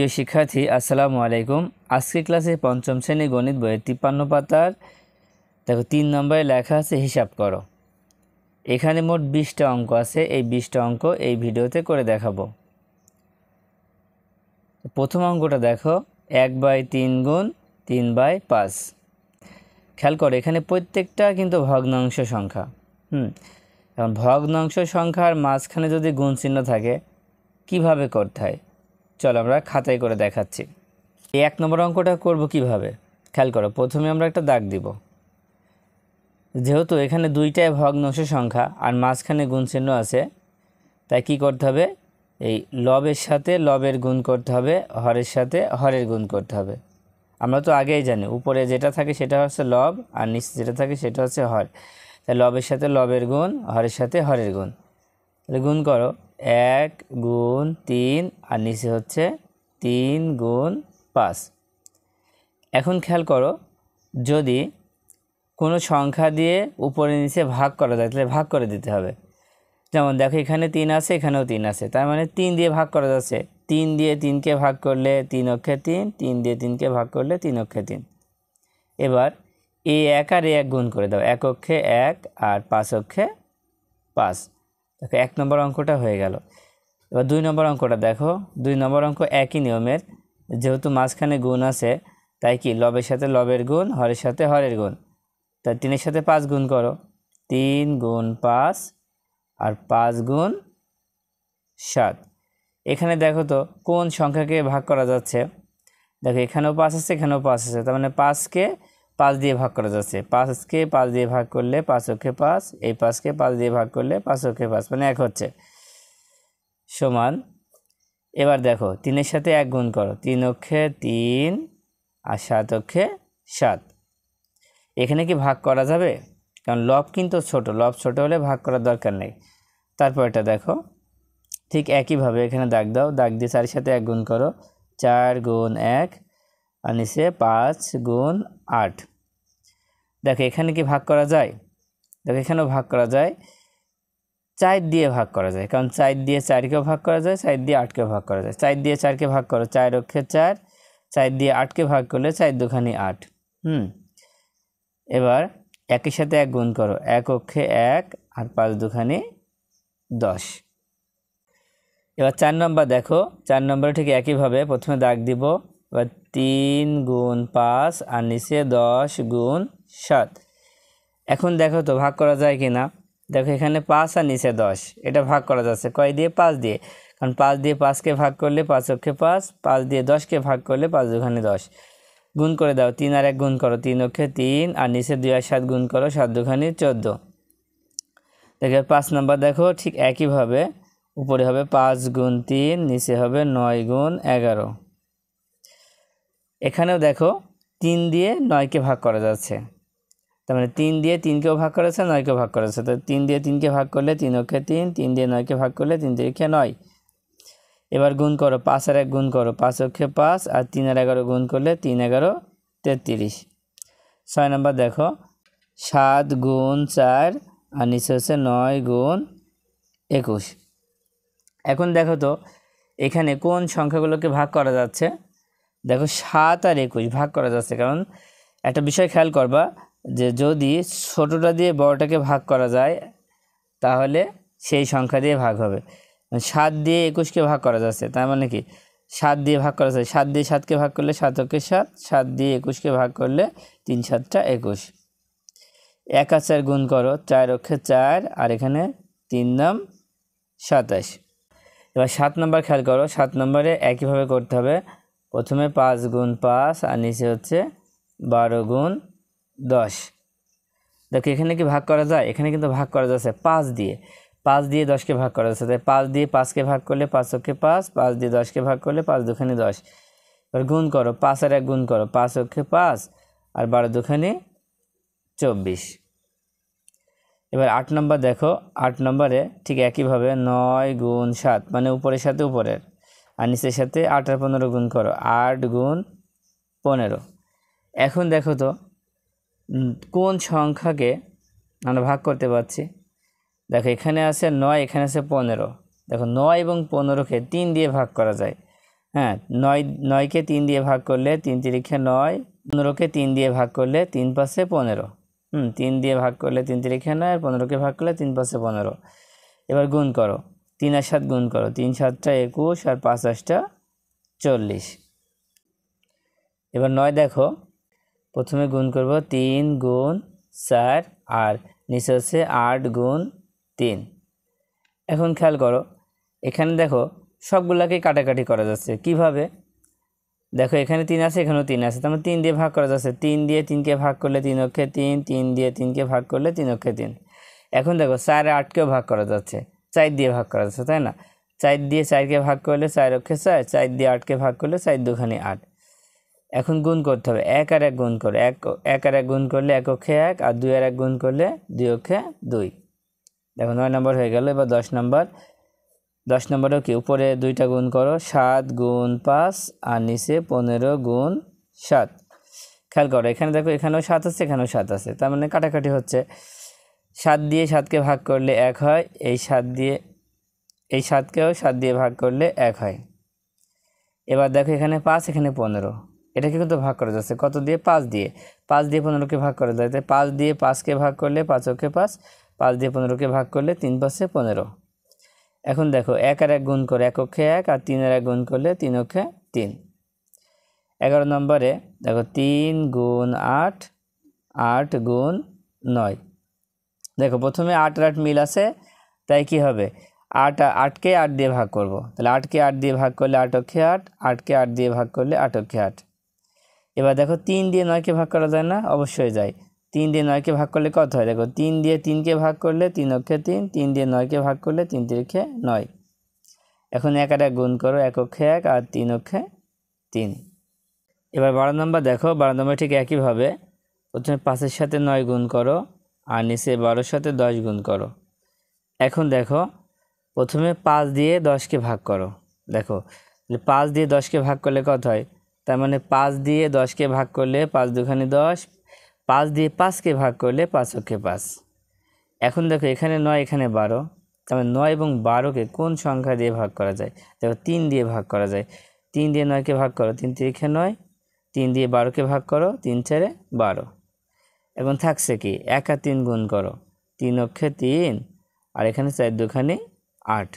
প্রিয় শিক্ষার্থী আসসালামু আলাইকুম। আজকের ক্লাসে পঞ্চম শ্রেণী গণিত বইয়ের 53 পাতার দেখো 3 নম্বরে লেখা আছে হিসাব করো। এখানে মোট 20টা অঙ্ক আছে। এই 20টা অঙ্ক এই ভিডিওতে করে দেখাবো। প্রথম অঙ্কটা দেখো 1/3 গুণ 3/5। খেয়াল করো এখানে প্রত্যেকটা কিন্তু ভগ্নাংশ সংখ্যা। এখন ভগ্নাংশ সংখ্যার মাঝখানে যদি গুণ চিহ্ন থাকে কিভাবে করতে হয় চলো আমরা খাতায় করে দেখাচ্ছি। এই 1 নম্বর অঙ্কটা করব কিভাবে খেয়াল করো। প্রথমে আমরা একটা দাগ দিব। যেহেতু এখানে দুইটাই ভগ্নাংশ সংখ্যা আর মাঝখানে গুণ চিহ্ন আছে, তাই কি করতে হবে, এই লবের সাথে লবের গুণ করতে হবে, হরের সাথে হরের গুণ করতে হবে। আমরা তো আগেই জানি উপরে যেটা থাকে সেটা হচ্ছে লব আর নিচে যেটা থাকে সেটা হচ্ছে হর। তাই লবের সাথে লবের গুণ, হরের সাথে হরের গুণ। তাহলে গুণ করো 1 গুণ 3 আর নিচে হচ্ছে 3 গুণ 5। এখন খেয়াল করো যদি কোনো সংখ্যা দিয়ে উপরে নিচে ভাগ করা যায় তাহলে ভাগ করে দিতে হবে। যেমন দেখো এখানে 3 আছে, এখানেও 3 আছে, তার মানে 3 দিয়ে ভাগ করা যাচ্ছে। 3 দিয়ে 3কে ভাগ করলে 3 অক্ষে 3, 3 দিয়ে 3কে ভাগ করলে 3 অক্ষে 3। এবার এই 1 আর 1 গুণ করে দাও, 1 অক্ষে 1 আর 5 অক্ষে 5। দেখো 1 নম্বর অঙ্কটা হয়ে গেল। এবার 2 নম্বর অঙ্কটা দেখো। 2 নম্বর অঙ্ক একই নিয়মের, যেহেতু মাঝখানে গুণ আছে তাই কি লবের সাথে লবের গুণ, হরের সাথে হরের গুণ। তাই 3-এর সাথে 5 গুণ করো, 3 গুণ 5 আর 5 গুণ 7। এখানে দেখো তো কোন সংখ্যাকে ভাগ করা যাচ্ছে। দেখো এখানেও 5 আছে, এখানেও 5 আছে, তার মানে 5কে 5 দিয়ে ভাগ করা যাচ্ছে। 5কে 5 দিয়ে ভাগ করলে 5 অক্ষে 5, এই 5কে 5 দিয়ে ভাগ করলে 5 অক্ষে 5, মানে 1 হচ্ছে সমান। এবার দেখো 3-এর সাথে 1 গুণ করো, 3 অক্ষে 3 আর 7 অক্ষে 7। এখানে কি ভাগ করা যাবে? কারণ লব কিন্তু ছোট, লব ছোট হলে ভাগ করার দরকার নেই। তারপর এটা দেখো ঠিক একইভাবে এখানে দাগ দাও, দাগ দিয়ে 4-এর সাথে 1 গুণ করো, 4 গুণ 1 আর নিচে 5 গুণ 8। দেখো এখানে কি ভাগ করা যায়? দেখো এখানেও ভাগ করা যায়, 4 দিয়ে ভাগ করা যায়, কারণ 4 দিয়ে 4কেও ভাগ করা যায়, 4 দিয়ে 8কেও ভাগ করা যায়। 4 দিয়ে 4কে ভাগ করো, 4 অক্ষে 4, 4 দিয়ে 8কে ভাগ করলে 4 দুখানি 8। এবার 1-এর সাথে 1 গুণ করো, 1 অক্ষে 1 আর 5 দুখানি 10। এবার 4 নম্বর দেখো, 4 নম্বরে ঠিক একইভাবে প্রথমে দাগ দিব। এবার 3 গুণ 5 আর নিচে 10 গুণ 7। এখন দেখো তো ভাগ করা যায় কি না। দেখো এখানে 5 আর নিচে 10, এটা ভাগ করা যাচ্ছে কয় দিয়ে? 5 দিয়ে। কারণ 5 দিয়ে 5কে ভাগ করলে 5 অক্ষে 5, 5 দিয়ে 10কে ভাগ করলে 5 দুখানি 10। গুণ করে দাও, 3 আর 1 গুণ করো, 3 অক্ষে 3 আর নিচে 2 আর 7 গুণ করো, 7 দুখানি 14। দেখো 5 নম্বর দেখো ঠিক একইভাবে উপরে হবে 5 গুণ 3, নিচে হবে 9 গুণ 11। এখানেও দেখো 3 দিয়ে 9কে ভাগ করা যাচ্ছে, তার মানে 3 দিয়ে 3কেও ভাগ করেছে, 9কেও ভাগ করেছে। তো 3 দিয়ে 3কে ভাগ করলে 3 অক্ষে 3, 3 দিয়ে 9কে ভাগ করলে 3 3 9। এবার গুণ করো, 5 আর 1 গুণ করো, 5 অক্ষে 5 আর 3 আর 11 গুণ করলে 3 11 33। 6 নম্বর দেখো 7 গুণ 4 আর নিচে হচ্ছে 9 গুণ 21। এখন দেখো তো এখানে কোন সংখ্যাগুলোকে ভাগ করা যাচ্ছে। দেখো 7 আর 21 ভাগ করা যাচ্ছে, কারণ একটা বিষয় খেয়াল করবা যে যদি ছোটোটা দিয়ে বড়টাকে ভাগ করা যায় তাহলে সেই সংখ্যা দিয়ে ভাগ হবে। 7 দিয়ে 21কে ভাগ করা যাচ্ছে, তার মানে কি 7 দিয়ে ভাগ করা যায়, 7 দিয়ে 7কে ভাগ করলে 7 অক্ষে 7, 7 দিয়ে 21কে ভাগ করলে 3 7 21। 1 আর 4 গুণ করো, 4 অক্ষে 4 আর এখানে 3 নাম 27। এবার 7 নম্বর খেয়াল করো, 7 নম্বরে একইভাবে করতে হবে। প্রথমে 5 গুণ 5 আর নিচে হচ্ছে 12 গুণ 10। দেখো এখানে কি ভাগ করা যায়? এখানে কিন্তু ভাগ করা যাচ্ছে 5 দিয়ে, 5 দিয়ে 10কে ভাগ করা যাচ্ছে। তাই 5 দিয়ে 5কে ভাগ করলে 5 অক্ষে 5, 5 দিয়ে 10কে ভাগ করলে 5 দুখানি 10। এবার গুণ করো, 5 আর 1 গুণ করো, 5 অক্ষে 5 আর 12 দুখানি 24। এবার 8 নম্বর দেখো, 8 নম্বরে ঠিক একইভাবে 9 গুণ 7, মানে উপরের সাথে উপরের আর নিচের সাথে 8 আর 15 গুণ করো, 8 গুণ 15। এখন দেখো তো কোন সংখ্যাকে আমরা ভাগ করতে পারছি। দেখো এখানে আছে 9, এখানে আছে 15। দেখো 9 এবং 15কে 3 দিয়ে ভাগ করা যায়, হ্যাঁ, 9কে 3 দিয়ে ভাগ করলে 3 তিরিখে 9, 15কে 3 দিয়ে ভাগ করলে 3 পাঁচে 15। 3 দিয়ে ভাগ করলে 3 তিরিখে 9 আর 15কে ভাগ করলে 3 পাঁচে 15। এবার গুণ করো, 3 আর 7 গুণ করো, 3 7টা 21 আর 5 8টা 40। এবার 9 দেখো, প্রথমে গুণ করব 3 গুণ 4 আর নিচে হচ্ছে 8 গুণ 3। এখন খেয়াল করো, এখানে দেখো সবগুলাকে কাটাকাটি করা যাচ্ছে কিভাবে। দেখো এখানে 3 আছে, এখানেও 3 আছে, তার মানে 3 দিয়ে ভাগ করা যাচ্ছে। 3 দিয়ে 3কে ভাগ করলে 3 অক্ষে 3, 3 দিয়ে 3কে ভাগ করলে 3 অক্ষে 3। এখন দেখো 4 আর 8কেও ভাগ করা যাচ্ছে, 4 দিয়ে ভাগ করা যাচ্ছে, তাই না? 4 দিয়ে 4কে ভাগ করলে 4 অক্ষে 4, 4 দিয়ে 8কে ভাগ করলে 4 দুখানি 8। এখন গুণ করতে হবে, 1 আর 1 গুণ করো, 1 আর 1 গুণ করলে 1 অক্ষে 1 আর 2 আর 1 গুণ করলে 2 অক্ষে 2। দেখো 9 নম্বর হয়ে গেল। এবার 10 নম্বর, 10 নম্বরেও কি উপরে 2টা গুণ করো, 7 গুণ 5 আর নিচে 15 গুণ 7। খেয়াল করো এখানে দেখো, এখানেও 7 আছে, এখানেও 7 আছে, তার মানে কাটাকাটি হচ্ছে। 7 দিয়ে 7কে ভাগ করলে 1 হয়, এই 7কেও 7 দিয়ে ভাগ করলে 1 হয়। এবার দেখো এখানে 5, এখানে 15, এটাকে কিন্তু ভাগ করা যাচ্ছে কত দিয়ে? 5 দিয়ে। 5 দিয়ে 15কে ভাগ করা যায়, তাই 5 দিয়ে 5কে ভাগ করলে 5 অক্ষে 5, 5 দিয়ে 15কে ভাগ করলে 3 পাঁচে 15। এখন দেখো 1 আর 1 গুণ করে 1 অক্ষে 1 আর 3 আর 1 গুণ করলে 3 অক্ষে 3। 11 নম্বরে দেখো 3 গুণ 8, 8 গুণ 9। দেখো প্রথমে 8 আর 8 মিল আছে, তাই কি হবে? 8কে 8 দিয়ে ভাগ করব, তাহলে 8কে 8 দিয়ে ভাগ করলে 8 অক্ষে 8, 8কে 8 দিয়ে ভাগ করলে 8 অক্ষে 8। এবার দেখো 3 দিয়ে 9কে ভাগ করা যায় না? অবশ্যই যায়। 3 দিয়ে 9কে ভাগ করলে কত হয়? দেখো 3 দিয়ে 3কে ভাগ করলে 3 অক্ষে 3, 3 দিয়ে 9কে ভাগ করলে 3 তিরিখে 9। এখন 1 আর 1 গুণ করো, 1 অক্ষে 1 আর 3 অক্ষে 3। এবার 12 নম্বর দেখো, 12 নম্বর ঠিক একইভাবে প্রথমে 5-এর সাথে 9 গুণ করো আর নিচে 12-এর সাথে 10 গুণ করো। এখন দেখো প্রথমে 5 দিয়ে 10কে ভাগ করো। দেখো 5 দিয়ে 10কে ভাগ করলে কত হয়? তার মানে 5 দিয়ে 10কে ভাগ করলে 5 দুখানি 10, 5 দিয়ে 5কে ভাগ করলে 5 অক্ষে 5। এখন দেখো এখানে 9, এখানে 12, তার মানে 9 এবং 12কে কোন সংখ্যা দিয়ে ভাগ করা যায়? দেখো 3 দিয়ে ভাগ করা যায়। 3 দিয়ে 9কে ভাগ করো, 3 তিরিখে 9, 3 দিয়ে 12কে ভাগ করো, 3 চারে 12। এখন থাকছে কি? 1 আর 3 গুণ করো, 3 অক্ষে 3 আর এখানে 4 দুখানি 8।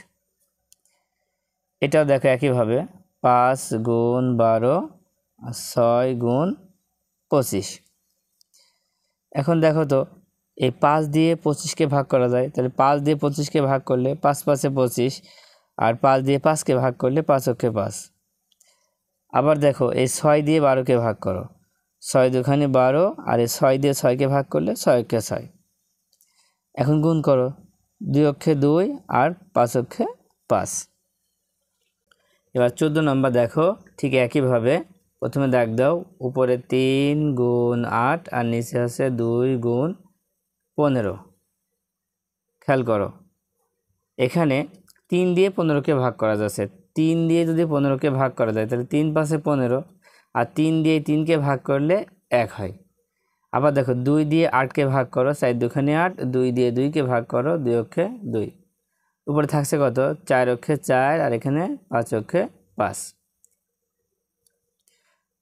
এটাও দেখো একইভাবে 5 গুণ 12 আর 6 গুণ 25। এখন দেখো তো এই 5 দিয়ে 25কে ভাগ করা যায়, তাহলে 5 দিয়ে 25কে ভাগ করলে 5 পাঁচে 25 আর 5 দিয়ে 5কে ভাগ করলে 5 অক্ষে 5। আবার দেখো এই 6 দিয়ে 12কে ভাগ করো, 6 দুখানি 12 আর এই 6 দিয়ে 6কে ভাগ করলে 6 অক্ষে 6। এখন গুণ করো, 2 অক্ষে 2 আর 5 অক্ষে 5। এবার 14 নম্বর দেখো, ঠিক একইভাবে প্রথমে দাগ দাও, উপরে 3 গুণ 8 আর নিচে আছে 2 গুণ 15। খেয়াল করো এখানে 3 দিয়ে 15কে ভাগ করা যাচ্ছে। 3 দিয়ে যদি 15কে ভাগ করা যায় তাহলে 3 পাঁচে 15 আর 3 দিয়ে 3কে ভাগ করলে 1 হয়। আবার দেখো 2 দিয়ে 8কে ভাগ করো, 4 দুখানি 8, 2 দিয়ে 2কে ভাগ করো, 2 অক্ষে 2। উপরে থাকছে কত? 4 অক্ষে 4 আর এখানে 5 অক্ষে 5।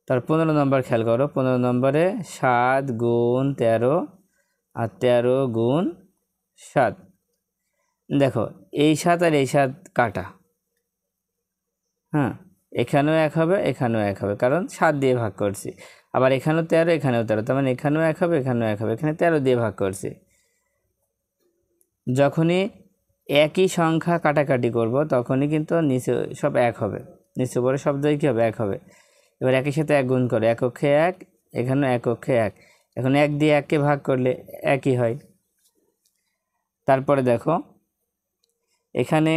তার 15 নম্বর খেয়াল করো, 15 নম্বরে 7 গুণ 13 আর 13 গুণ 7। দেখো এই 7 আর এই 7 কাটা, হ্যাঁ এখানেও 1 হবে, এখানেও 1 হবে, কারণ 7 দিয়ে ভাগ করছি। আবার এখানেও 13, এখানেও 13, তার মানে এখানেও 1 হবে, এখানেও 1 হবে, এখানে 13 দিয়ে ভাগ করছি। যখনই একই সংখ্যা কাটাকাটি করব তখনই কিন্তু নিচে সব 1 হবে, নিচে উপরে শব্দই কী হবে? 1 হবে। এবার একের সাথে 1 গুণ করো, 1 অক্ষে 1, এখানেও 1 অক্ষে 1। এখন 1 দিয়ে 1কে ভাগ করলে 1ই হয়। তারপরে দেখো এখানে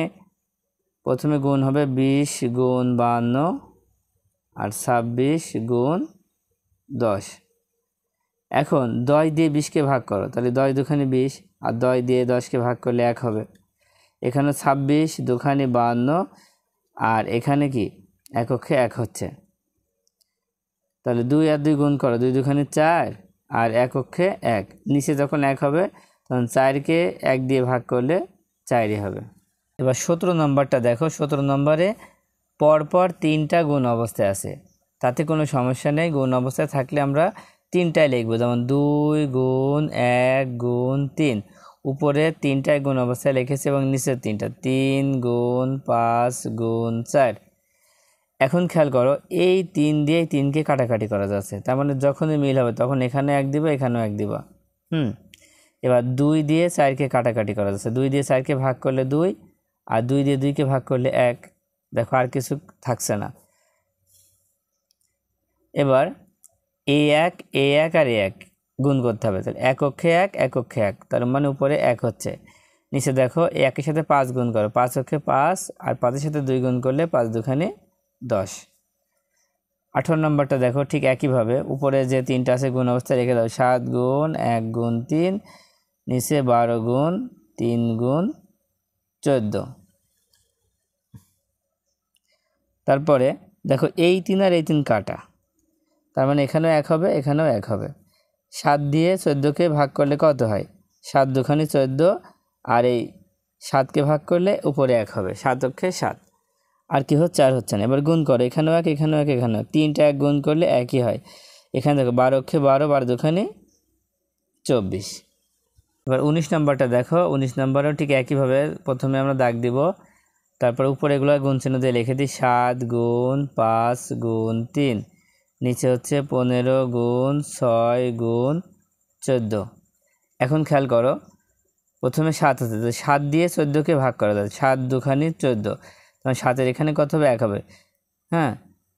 প্রথমে গুণ হবে 20 গুণ 52 আর 26 গুণ 10। এখন 10 দিয়ে 20কে ভাগ করো, তাহলে 10 দুখানি 20 আর 10 দিয়ে 10কে ভাগ করলে 1 হবে। এখানে 26 দুখানি 52 আর এখানে কি 1 অক্ষে 1 হচ্ছে, তাহলে 2 আর 2 গুণ করো, 2 দুখানি 4 আর 1 অক্ষে 1। নিচে যখন 1 হবে তখন 4কে 1 দিয়ে ভাগ করলে 4ই হবে। এবার 17 নম্বরটা দেখো, 17 নম্বরে পরপর 3টা গুণ অবস্থায় আছে, তাতে কোনো সমস্যা নেই। গুণ অবস্থায় থাকলে আমরা 3টাই লিখব, যেমন 2 গুণ 1 গুণ 3, উপরে 3টায় গুণ অবস্থায় লিখেছি এবং নিচের 3টা 3 গুণ 5 গুণ 4। এখন খেয়াল করো, এই 3 দিয়ে 3কে কাটাকাটি করা যাচ্ছে, তার মানে যখনই মিল হবে তখন এখানে 1 দিব, এখানেও 1 দিব। এবার 2 দিয়ে 4কে কাটাকাটি করা যাচ্ছে, 2 দিয়ে 4কে ভাগ করলে 2, আর 2 দিয়ে 2কে ভাগ করলে 1। দেখো আর কিছু থাকছে না। এবার a1 আর a1 গুণ করতে হবে, তাহলে এক অক্ষে 1 এক অক্ষে 1, তার মানে উপরে 1 হচ্ছে, নিচে দেখো 1 এর সাথে 5 গুণ করো, 5 অক্ষে 5, আর 5 এর সাথে 2 গুণ করলে 5 দুখানে 10। 18 নম্বরটা দেখো ঠিক একইভাবে, উপরে যে 3টা আছে গুণ অবস্থায় রেখে দাও, 7 গুণ 1 গুণ 3, নিচে 12 গুণ 3 গুণ 14। তারপরে দেখো এই 3 আর এই 3 কাটা, তার মানে এখানেও 1 হবে, এখানেও 1 হবে। 7 দিয়ে 14কে ভাগ করলে কত হয়? 7 দুখানি 14, আর এই 7কে ভাগ করলে উপরে 1 হবে, 7 অক্ষে 7, আর কি হচ্ছে? 4 হচ্ছে না। এবার গুণ করো, এখানেও 1 এখানেও 1 এখানেও 3টা 1 গুণ করলে 1ই হয়। এখানে দেখো 12 অক্ষে 12, 12 দুখানি 24। এবার 19 নম্বরটা দেখো, 19 নম্বরেও ঠিক একইভাবে প্রথমে আমরা দাগ দিব, তারপর উপরে এগুলো গুণ চিহ্ন দিয়ে লিখে দিই, 7 গুণ 5 গুণ 3, নিচে হচ্ছে 15 গুণ 6 গুণ 14। এখন খেয়াল করো, প্রথমে 7 হচ্ছে, তো 7 দিয়ে 14কে ভাগ করা যায়, 7 দুখানি 14, তাহলে 7-এর এখানে কত হবে? 1 হবে। হ্যাঁ,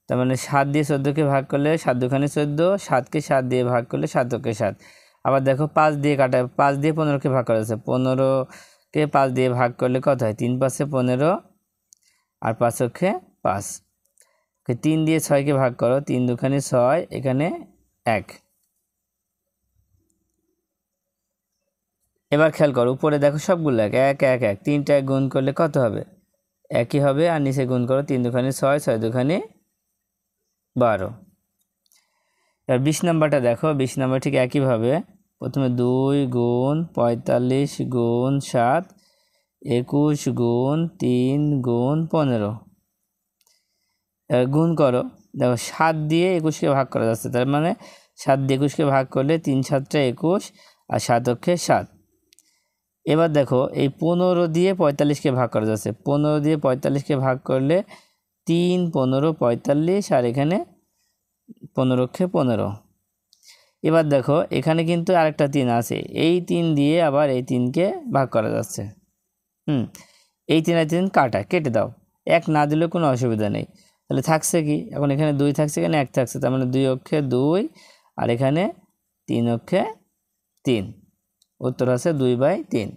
তার মানে 7 দিয়ে 14কে ভাগ করলে 7 দুখানি 14, 7কে 7 দিয়ে ভাগ করলে 7 অক্ষে 7। আবার দেখো 5 দিয়ে কাটা, 5 দিয়ে 15কে ভাগ করা যাচ্ছে, 15কে 5 দিয়ে ভাগ করলে কত হয়? 3 5 15, আর 5 অক্ষে 5। 3 দিয়ে 6কে ভাগ করো, 3 দুখানি 6, এখানে 1। এবার খেয়াল করো, উপরে দেখো সবগুলো 1 1 1 1, 3টা গুণ করলে কত হবে? 1ই হবে, আর নিচে গুণ করো, 3 দুখানি 6, 6 দুখানি 12। এবার 20 নম্বরটা দেখো, 20 নম্বর ঠিক একইভাবে, প্রথমে 2 গুণ 45 গুণ 7, 21 গুণ 3 গুণ 15। গুণ করো, দেখো 7 দিয়ে 21কে ভাগ করা যাচ্ছে, তার মানে 7 দিয়ে 21কে ভাগ করলে 3 7টা 21, আর 7 অক্ষে 7। এবার দেখো এই 15 দিয়ে 45কে ভাগ করা যাচ্ছে, 15 দিয়ে 45কে ভাগ করলে 3 15 45, আর এখানে 15 অক্ষে 15। এবার দেখো এখানে কিন্তু আরেকটা 3 আছে, এই 3 দিয়ে আবার এই 3কে ভাগ করা যাচ্ছে। এই 3 আর 3 কাটা, কেটে দাও, 1 না দিলেও কোনো অসুবিধা নেই। তাহলে থাকছে কি? এখন এখানে 2 থাকছে, এখানে 1 থাকছে, তার মানে 2 অক্ষে 2, আর এখানে 3 অক্ষে 3। উত্তর আছে 2/3।